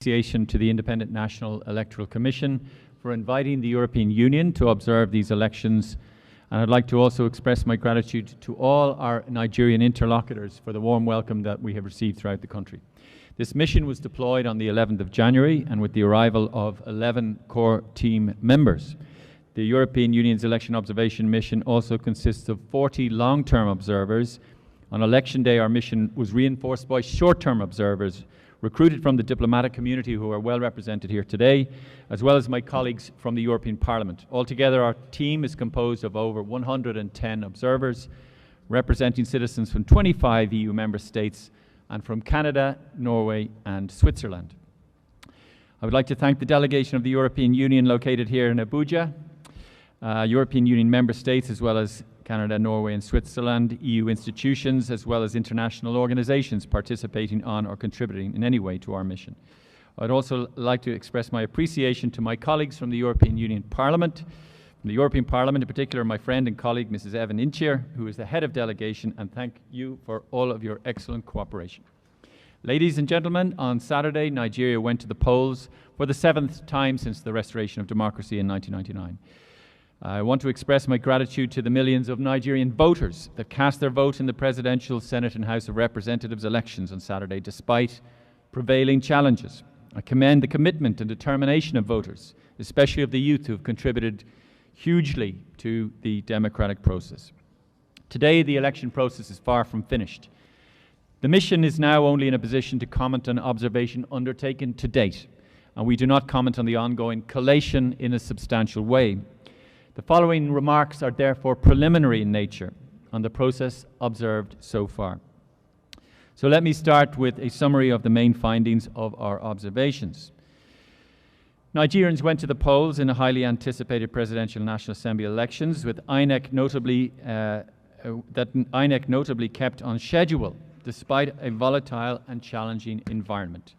appreciation to the Independent National Electoral Commission for inviting the European Union to observe these elections. And I'd like to also express my gratitude to all our Nigerian interlocutors for the warm welcome that we have received throughout the country. This mission was deployed on the 11th of January and with the arrival of 11 core team members. The European Union's election observation mission also consists of 40 long-term observers. On election day, our mission was reinforced by short-term observers recruited from the diplomatic community who are well represented here today, as well as my colleagues from the European Parliament. Altogether, our team is composed of over 110 observers, representing citizens from 25 EU member states and from Canada, Norway and Switzerland. I would like to thank the delegation of the European Union located here in Abuja, European Union member states, as well as Canada, Norway and Switzerland, EU institutions, as well as international organizations participating on or contributing in any way to our mission. I'd also like to express my appreciation to my colleagues from the European Union Parliament. From the European Parliament, in particular, my friend and colleague, Mrs. Evan Inchier, who is the head of delegation, and thank you for all of your excellent cooperation. Ladies and gentlemen, on Saturday, Nigeria went to the polls for the 7th time since the restoration of democracy in 1999. I want to express my gratitude to the millions of Nigerian voters that cast their vote in the Presidential, Senate and House of Representatives elections on Saturday, despite prevailing challenges. I commend the commitment and determination of voters, especially of the youth who have contributed hugely to the democratic process. Today, the election process is far from finished. The mission is now only in a position to comment on observation undertaken to date, and we do not comment on the ongoing collation in a substantial way. The following remarks are therefore preliminary in nature on the process observed so far. So let me start with a summary of the main findings of our observations. Nigerians went to the polls in a highly anticipated presidential National Assembly elections, with INEC notably kept on schedule despite a volatile and challenging environment.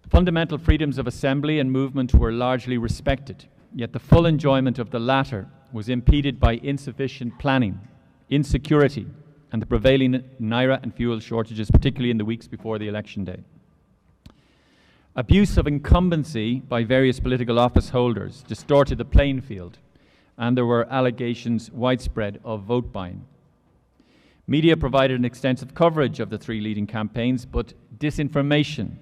Fundamental freedoms of assembly and movement were largely respected. Yet the full enjoyment of the latter was impeded by insufficient planning, insecurity, and the prevailing naira and fuel shortages, particularly in the weeks before the election day. Abuse of incumbency by various political office holders distorted the playing field, and there were allegations widespread of vote buying. Media provided an extensive coverage of the three leading campaigns, but disinformation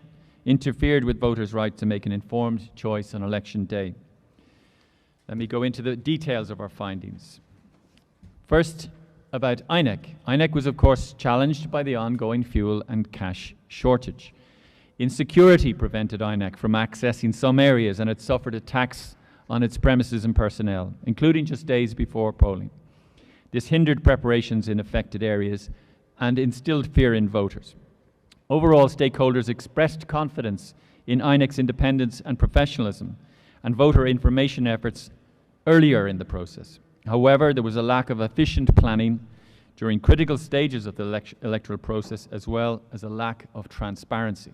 interfered with voters' right to make an informed choice on election day. Let me go into the details of our findings. First, about INEC. INEC was, of course, challenged by the ongoing fuel and cash shortage. Insecurity prevented INEC from accessing some areas, and it suffered attacks on its premises and personnel, including just days before polling. This hindered preparations in affected areas and instilled fear in voters. Overall, stakeholders expressed confidence in INEC's independence and professionalism and voter information efforts earlier in the process. However, there was a lack of efficient planning during critical stages of the electoral process, as well as a lack of transparency.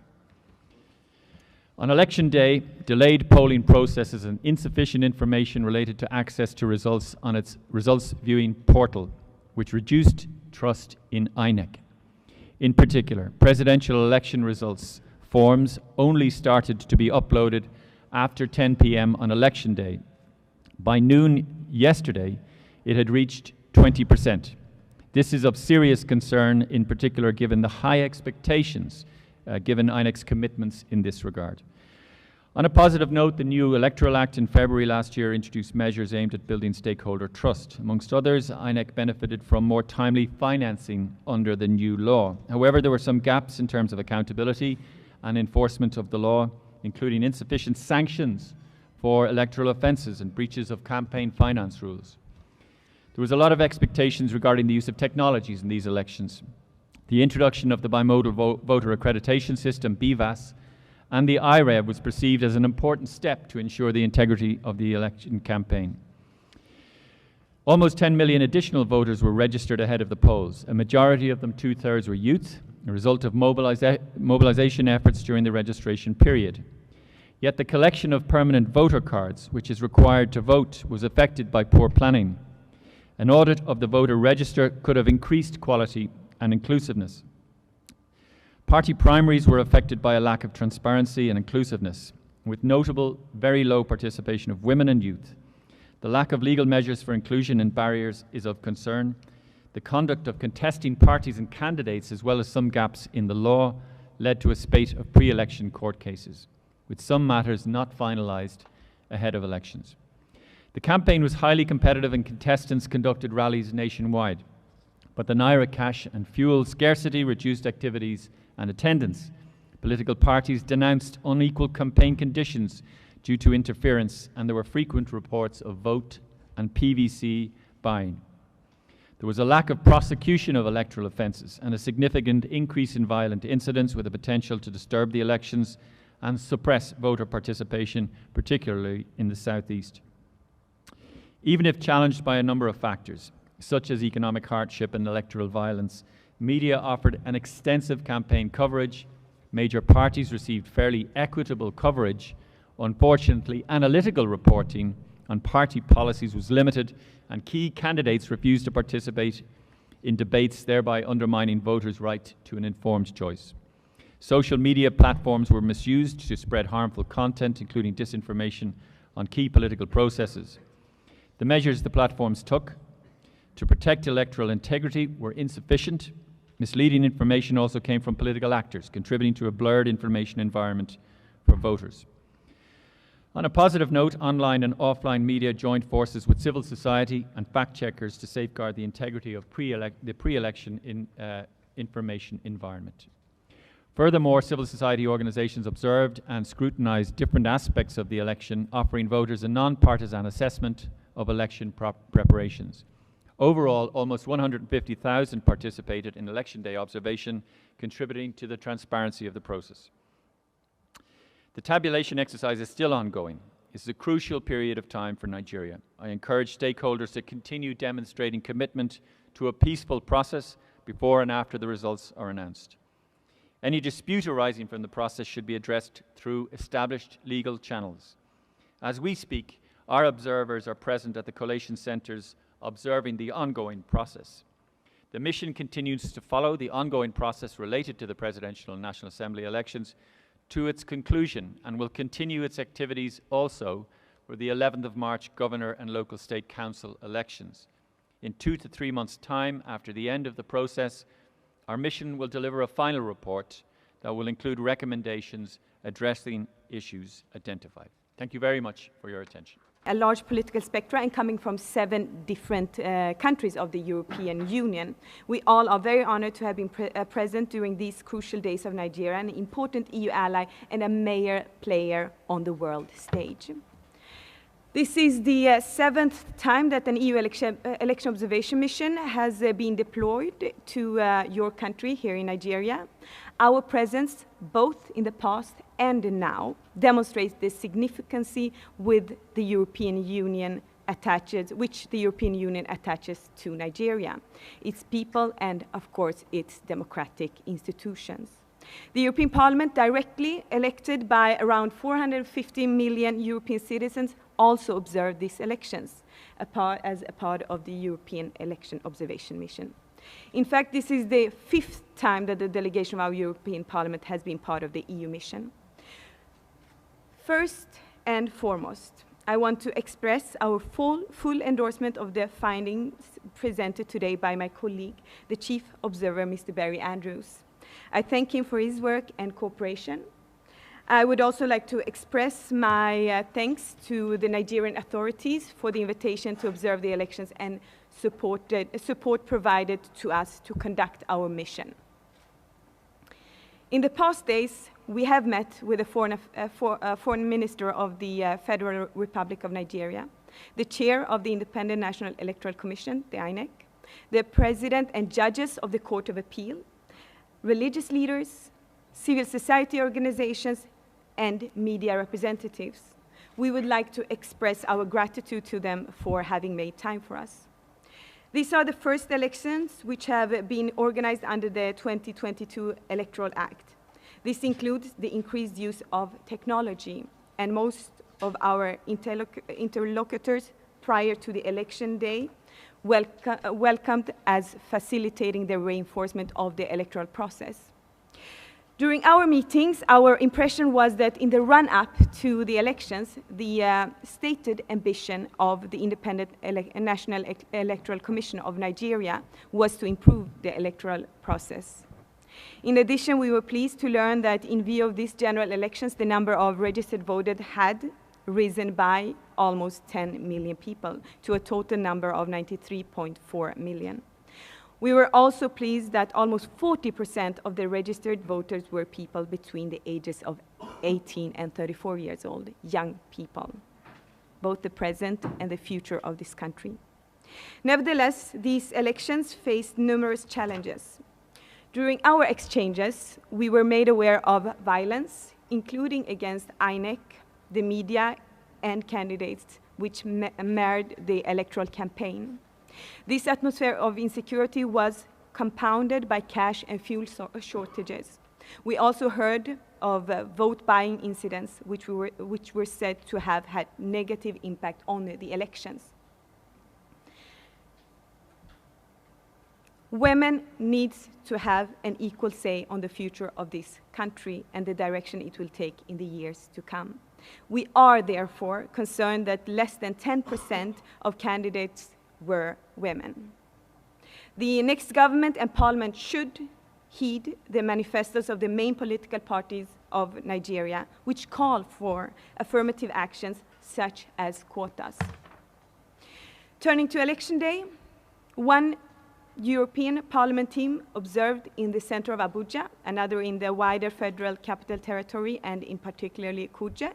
On election day, delayed polling processes and insufficient information related to access to results on its results viewing portal, which reduced trust in INEC. In particular, presidential election results forms only started to be uploaded after 10 p.m. on election day. By noon yesterday, it had reached 20%. This is of serious concern, in particular given the high expectations given INEC's commitments in this regard. On a positive note, the new Electoral Act in February last year introduced measures aimed at building stakeholder trust. Amongst others, INEC benefited from more timely financing under the new law. However, there were some gaps in terms of accountability and enforcement of the law, including insufficient sanctions for electoral offences and breaches of campaign finance rules. There was a lot of expectations regarding the use of technologies in these elections. The introduction of the bimodal voter accreditation system, BVAS, and the IREV was perceived as an important step to ensure the integrity of the election campaign. Almost 10 million additional voters were registered ahead of the polls. A majority of them, 2/3, were youth, a result of mobilization efforts during the registration period. Yet the collection of permanent voter cards, which is required to vote, was affected by poor planning. An audit of the voter register could have increased quality and inclusiveness. Party primaries were affected by a lack of transparency and inclusiveness, with notable very low participation of women and youth. The lack of legal measures for inclusion and barriers is of concern. The conduct of contesting parties and candidates, as well as some gaps in the law, led to a spate of pre-election court cases, with some matters not finalised ahead of elections. The campaign was highly competitive and contestants conducted rallies nationwide, but the Naira cash and fuel scarcity reduced activities and attendance. Political parties denounced unequal campaign conditions due to interference, and there were frequent reports of vote and PVC buying. There was a lack of prosecution of electoral offences and a significant increase in violent incidents with the potential to disturb the elections and suppress voter participation, particularly in the southeast. Even if challenged by a number of factors, such as economic hardship and electoral violence, media offered an extensive campaign coverage. Major parties received fairly equitable coverage. Unfortunately, analytical reporting on party policies was limited, and key candidates refused to participate in debates, thereby undermining voters' right to an informed choice. Social media platforms were misused to spread harmful content, including disinformation on key political processes. The measures the platforms took to protect electoral integrity were insufficient. Misleading information also came from political actors, contributing to a blurred information environment for voters. On a positive note, online and offline media joined forces with civil society and fact-checkers to safeguard the integrity of the pre-election information environment. Furthermore, civil society organizations observed and scrutinized different aspects of the election, offering voters a non-partisan assessment of election preparations. Overall, almost 150,000 participated in Election Day observation, contributing to the transparency of the process. The tabulation exercise is still ongoing. This is a crucial period of time for Nigeria. I encourage stakeholders to continue demonstrating commitment to a peaceful process before and after the results are announced. Any dispute arising from the process should be addressed through established legal channels. As we speak, our observers are present at the collation centres observing the ongoing process. The mission continues to follow the ongoing process related to the Presidential and National Assembly elections to its conclusion, and will continue its activities also for the 11th of March Governor and Local State Council elections. In 2 to 3 months' time after the end of the process, our mission will deliver a final report that will include recommendations addressing issues identified. Thank you very much for your attention. A large political spectrum and coming from 7 different countries of the European Union. We all are very honored to have been present during these crucial days of Nigeria, an important EU ally and a major player on the world stage. This is the 7th time that an EU election observation mission has been deployed to your country here in Nigeria. Our presence, both in the past and now, demonstrates the significance with the European Union which the European Union attaches to Nigeria, its people, and of course its democratic institutions. The European Parliament, directly elected by around 450 million European citizens, also observed these elections as a part of the European Election Observation Mission. In fact, this is the 5th time that the delegation of our European Parliament has been part of the EU mission. First and foremost, I want to express our full endorsement of the findings presented today by my colleague, the Chief Observer, Mr. Barry Andrews. I thank him for his work and cooperation. I would also like to express my thanks to the Nigerian authorities for the invitation to observe the elections and support provided to us to conduct our mission. In the past days, we have met with the Foreign Minister of the Federal Republic of Nigeria, the Chair of the Independent National Electoral Commission, the INEC, the President and judges of the Court of Appeal, religious leaders, civil society organizations, and media representatives. We would like to express our gratitude to them for having made time for us. These are the first elections which have been organized under the 2022 Electoral Act. This includes the increased use of technology, and most of our interlocutors prior to the election day welcomed as facilitating the reinforcement of the electoral process. During our meetings, our impression was that in the run-up to the elections, the stated ambition of the Independent National Electoral Commission of Nigeria was to improve the electoral process. In addition, we were pleased to learn that in view of these general elections, the number of registered voters had risen by almost 10 million people to a total number of 93.4 million. We were also pleased that almost 40% of the registered voters were people between the ages of 18 and 34 years old, young people, both the present and the future of this country. Nevertheless, these elections faced numerous challenges. During our exchanges, we were made aware of violence, including against INEC, the media, and candidates, which marred the electoral campaign. This atmosphere of insecurity was compounded by cash and fuel shortages. We also heard of vote buying incidents, which were said to have had negative impact on the elections. Women need to have an equal say on the future of this country and the direction it will take in the years to come. We are therefore concerned that less than 10% of candidates were women. The next government and parliament should heed the manifestos of the main political parties of Nigeria, which call for affirmative actions such as quotas. Turning to election day, one European Parliament team observed in the center of Abuja, another in the wider Federal Capital Territory and in particularly Kuje,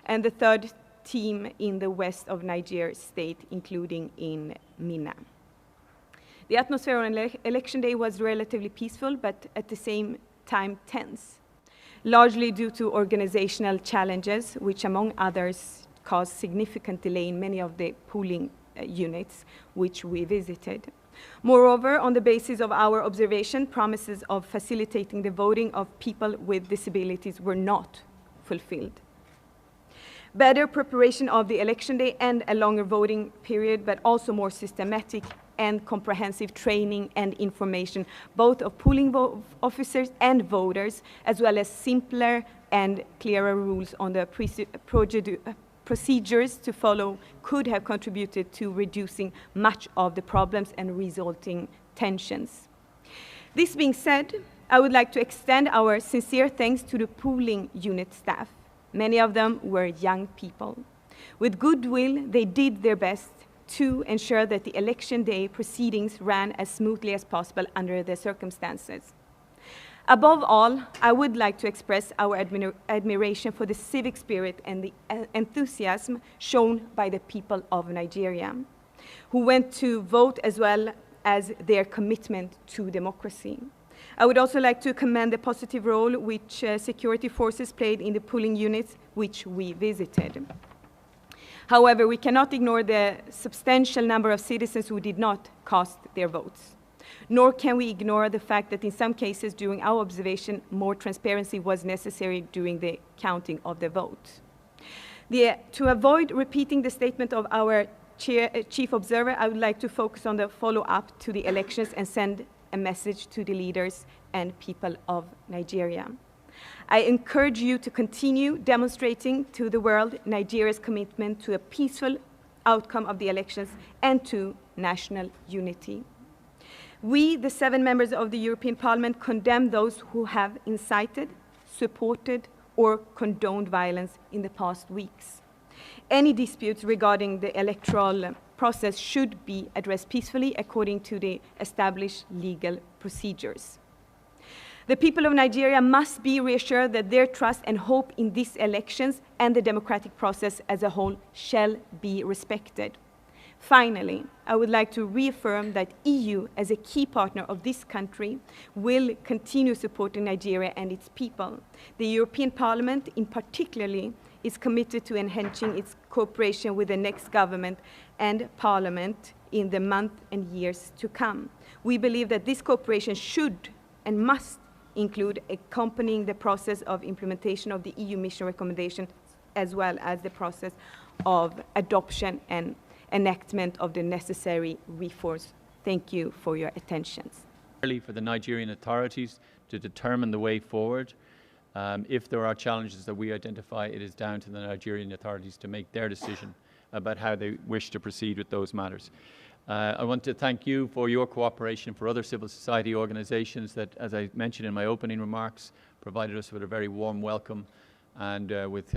and the third team in the west of Niger state, including in Minna. The atmosphere on election day was relatively peaceful, but at the same time tense, largely due to organizational challenges, which among others caused significant delay in many of the polling units which we visited. Moreover, on the basis of our observation, promises of facilitating the voting of people with disabilities were not fulfilled. Better preparation of the election day and a longer voting period, but also more systematic and comprehensive training and information, both of polling officers and voters, as well as simpler and clearer rules on the procedures to follow, could have contributed to reducing much of the problems and resulting tensions. This being said, I would like to extend our sincere thanks to the polling unit staff. Many of them were young people. With goodwill, they did their best to ensure that the election day proceedings ran as smoothly as possible under the circumstances. Above all, I would like to express our admiration for the civic spirit and the enthusiasm shown by the people of Nigeria, who went to vote, as well as their commitment to democracy. I would also like to commend the positive role which security forces played in the polling units which we visited. However, we cannot ignore the substantial number of citizens who did not cast their votes. Nor can we ignore the fact that in some cases during our observation, more transparency was necessary during the counting of the votes. To avoid repeating the statement of our chief observer, I would like to focus on the follow-up to the elections and send a message to the leaders and people of Nigeria. I encourage you to continue demonstrating to the world Nigeria's commitment to a peaceful outcome of the elections and to national unity. We, the 7 members of the European Parliament, condemn those who have incited, supported, or condoned violence in the past weeks. Any disputes regarding the electoral process should be addressed peacefully according to the established legal procedures. The people of Nigeria must be reassured that their trust and hope in these elections and the democratic process as a whole shall be respected. Finally, I would like to reaffirm that EU, as a key partner of this country, will continue supporting Nigeria and its people. The European Parliament, in particular, is committed to enhancing its cooperation with the next government and Parliament in the months and years to come. We believe that this cooperation should and must include accompanying the process of implementation of the EU mission recommendation, as well as the process of adoption and enactment of the necessary reforms. Thank you for your attention. For the Nigerian authorities to determine the way forward. If there are challenges that we identify, it is down to the Nigerian authorities to make their decision about how they wish to proceed with those matters. I want to thank you for your cooperation, for other civil society organisations that, as I mentioned in my opening remarks, provided us with a very warm welcome and with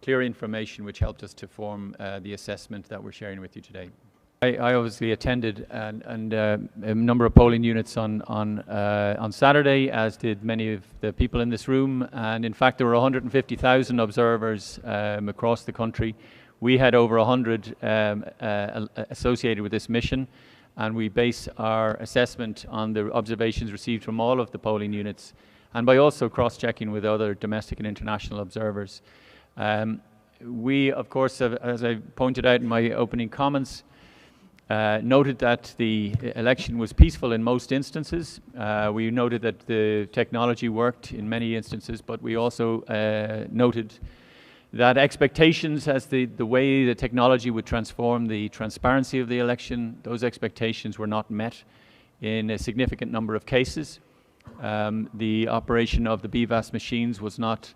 clear information which helped us to form the assessment that we're sharing with you today. I obviously attended a number of polling units on Saturday, as did many of the people in this room, and in fact there were 150,000 observers across the country. We had over 100 associated with this mission, and we base our assessment on the observations received from all of the polling units and by also cross-checking with other domestic and international observers. We, of course, as I pointed out in my opening comments, noted that the election was peaceful in most instances. We noted that the technology worked in many instances, but we also noted that expectations as the way the technology would transform the transparency of the election, those expectations were not met in a significant number of cases. The operation of the BVAS machines was not,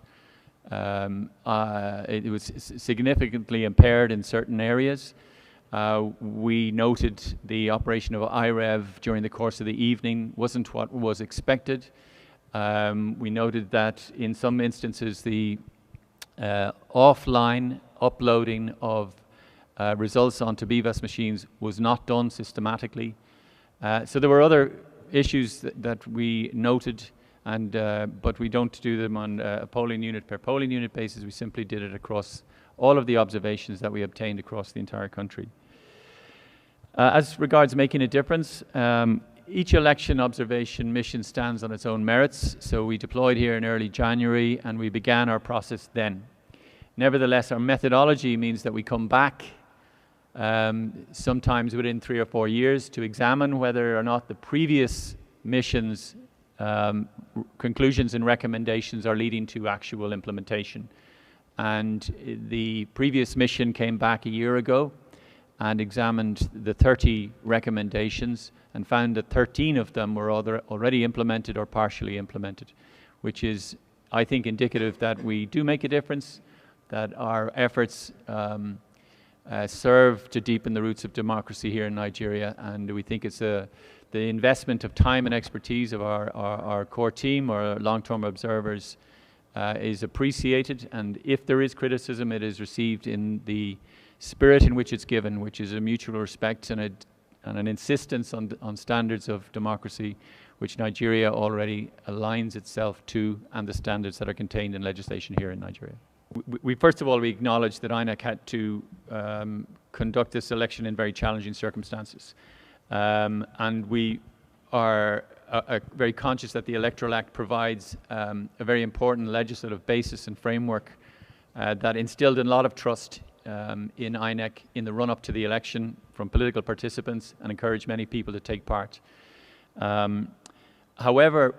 it was significantly impaired in certain areas. We noted the operation of IREV during the course of the evening wasn't what was expected. We noted that in some instances the offline uploading of results onto BVAS machines was not done systematically. So there were other issues that we noted, and but we don't do them on a polling unit per polling unit basis. We simply did it across all of the observations that we obtained across the entire country. As regards making a difference, each election observation mission stands on its own merits. So we deployed here in early January and we began our process then. Nevertheless, our methodology means that we come back sometimes within 3 or 4 years to examine whether or not the previous missions' conclusions and recommendations are leading to actual implementation. And the previous mission came back a year ago and examined the 30 recommendations and found that 13 of them were already implemented or partially implemented, which is, I think, indicative that we do make a difference, that our efforts serve to deepen the roots of democracy here in Nigeria, and we think it's the investment of time and expertise of our core team, our long-term observers, is appreciated, and if there is criticism, it is received in the spirit in which it's given, which is a mutual respect and an insistence on standards of democracy, which Nigeria already aligns itself to, and the standards that are contained in legislation here in Nigeria. First of all, we acknowledge that INEC had to conduct this election in very challenging circumstances. And we are very conscious that the Electoral Act provides a very important legislative basis and framework that instilled a lot of trust in INEC in the run-up to the election from political participants and encouraged many people to take part. However,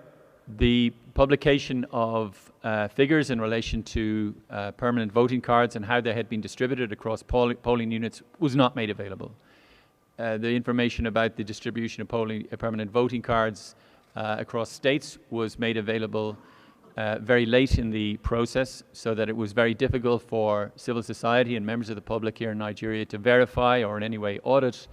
the publication of figures in relation to permanent voting cards and how they had been distributed across polling units was not made available. The information about the distribution of permanent voting cards across states was made available very late in the process, so that it was very difficult for civil society and members of the public here in Nigeria to verify or in any way audit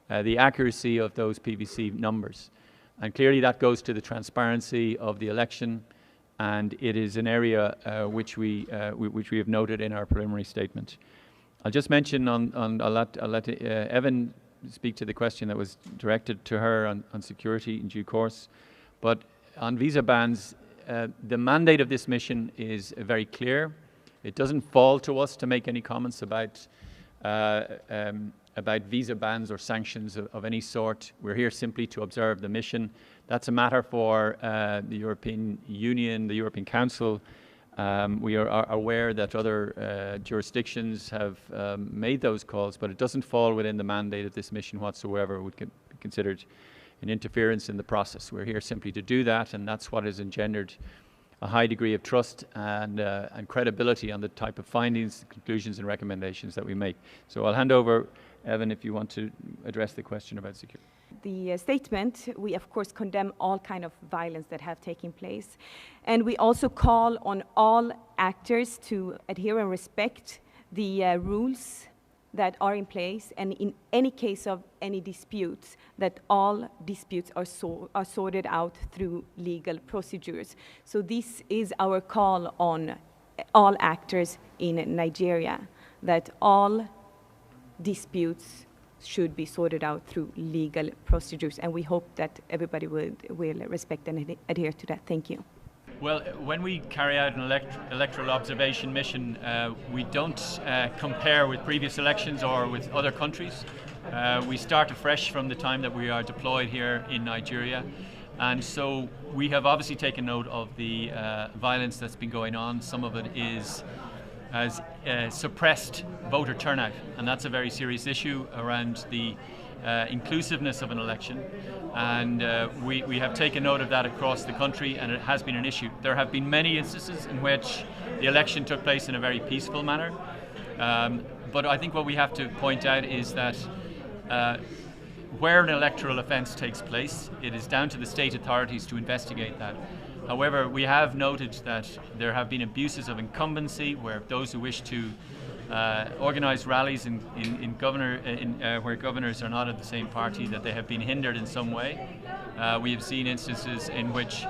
the accuracy of those PVC numbers. And clearly that goes to the transparency of the election, and it is an area which we have noted in our preliminary statement. I'll just mention I'll let Evan speak to the question that was directed to her on security in due course, but on visa bans, the mandate of this mission is very clear. It doesn't fall to us to make any comments about visa bans or sanctions of any sort. We're here simply to observe the mission. That's a matter for the European Union, the European Council. We are aware that other jurisdictions have made those calls, but it doesn't fall within the mandate of this mission whatsoever. It would be considered an interference in the process. We're here simply to do that, and that's what has engendered a high degree of trust and credibility on the type of findings, conclusions and recommendations that we make. So I'll hand over, Evan, if you want to address the question about security. the statement, we of course condemn all kind of violence that have taken place. And we also call on all actors to adhere and respect the rules that are in place, and in any case of any disputes, that all disputes are sorted out through legal procedures. So this is our call on all actors in Nigeria, that all disputes should be sorted out through legal procedures, and we hope that everybody will respect and adhere to that. Thank you. Well, when we carry out an electoral observation mission, we don't compare with previous elections or with other countries. We start afresh from the time that we are deployed here in Nigeria. And so we have obviously taken note of the violence that's been going on. Some of it has suppressed voter turnout, and that's a very serious issue around the inclusiveness of an election. And we have taken note of that across the country, and it has been an issue. There have been many instances in which the election took place in a very peaceful manner. But I think what we have to point out is that where an electoral offence takes place, it is down to the state authorities to investigate that. However, we have noted that there have been abuses of incumbency, where those who wish to organise rallies where governors are not of the same party, that they have been hindered in some way. We have seen instances in which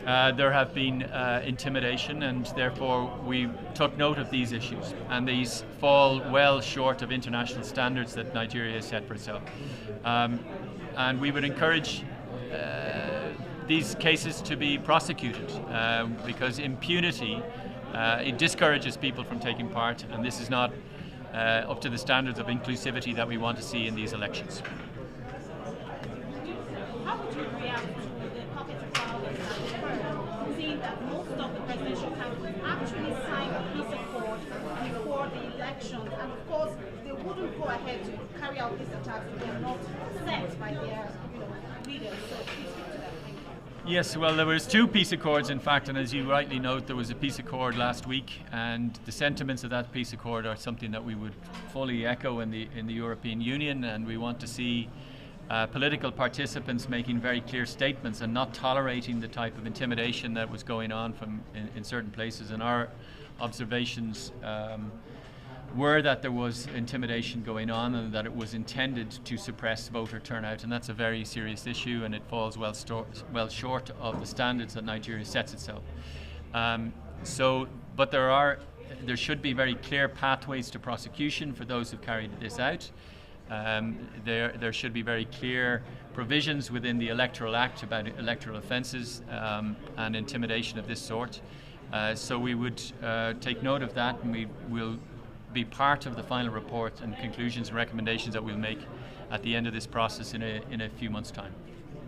there have been intimidation, and therefore we took note of these issues, and these fall well short of international standards that Nigeria has set for itself. And we would encourage these cases to be prosecuted, because impunity it discourages people from taking part, and this is not up to the standards of inclusivity that we want to see in these elections. How would you react to the pockets of violence that occurred, seeing that most of the presidential candidates actually signed a peace accord before the elections, and of course they wouldn't go ahead to carry out these attacks if they're not set by their leaders? So please speak to that. Thank you. Yes, well, there was two peace accords, in fact, and as you rightly note, there was a peace accord last week, and the sentiments of that peace accord are something that we would fully echo in the European Union, and we want to see political participants making very clear statements and not tolerating the type of intimidation that was going on in certain places. And our observations were that there was intimidation going on, and that it was intended to suppress voter turnout, and that's a very serious issue, and it falls well short of the standards that Nigeria sets itself. But there should be very clear pathways to prosecution for those who've carried this out. There should be very clear provisions within the Electoral Act about electoral offences and intimidation of this sort. So we would take note of that, and we will be part of the final report and conclusions and recommendations that we'll make at the end of this process in a few months' time.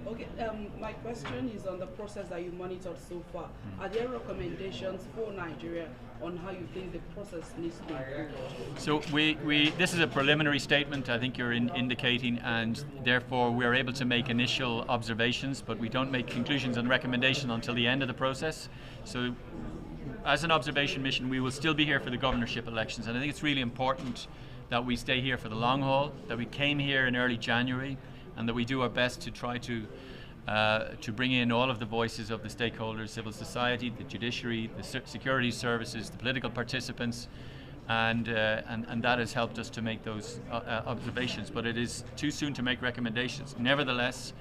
Okay, my question is on the process that you monitored so far. Are there recommendations for Nigeria on how you think the process needs to be improved? So this is a preliminary statement, I think you're indicating, and therefore we're able to make initial observations, but we don't make conclusions and recommendations until the end of the process. So as an observation mission, we will still be here for the governorship elections, and I think it's really important that we stay here for the long haul, that we came here in early January, and that we do our best to try to bring in all of the voices of the stakeholders, civil society, the judiciary, the security services, the political participants, and that has helped us to make those observations. But it is too soon to make recommendations. Nevertheless,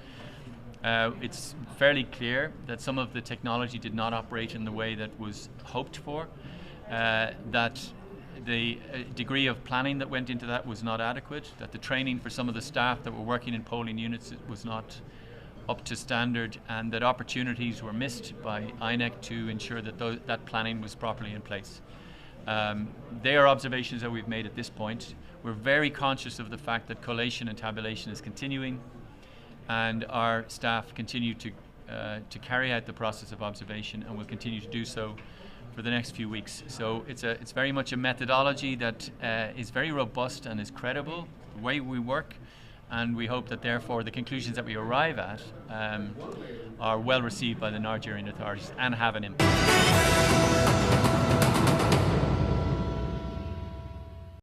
it's fairly clear that some of the technology did not operate in the way that was hoped for, that the degree of planning that went into that was not adequate, that the training for some of the staff that were working in polling units was not up to standard, and that opportunities were missed by INEC to ensure that that planning was properly in place. They are observations that we've made at this point. We're very conscious of the fact that collation and tabulation is continuing, and our staff continue to carry out the process of observation, and will continue to do so for the next few weeks. So it's very much a methodology that is very robust and is credible, the way we work, and we hope that therefore the conclusions that we arrive at are well received by the Nigerian authorities and have an impact.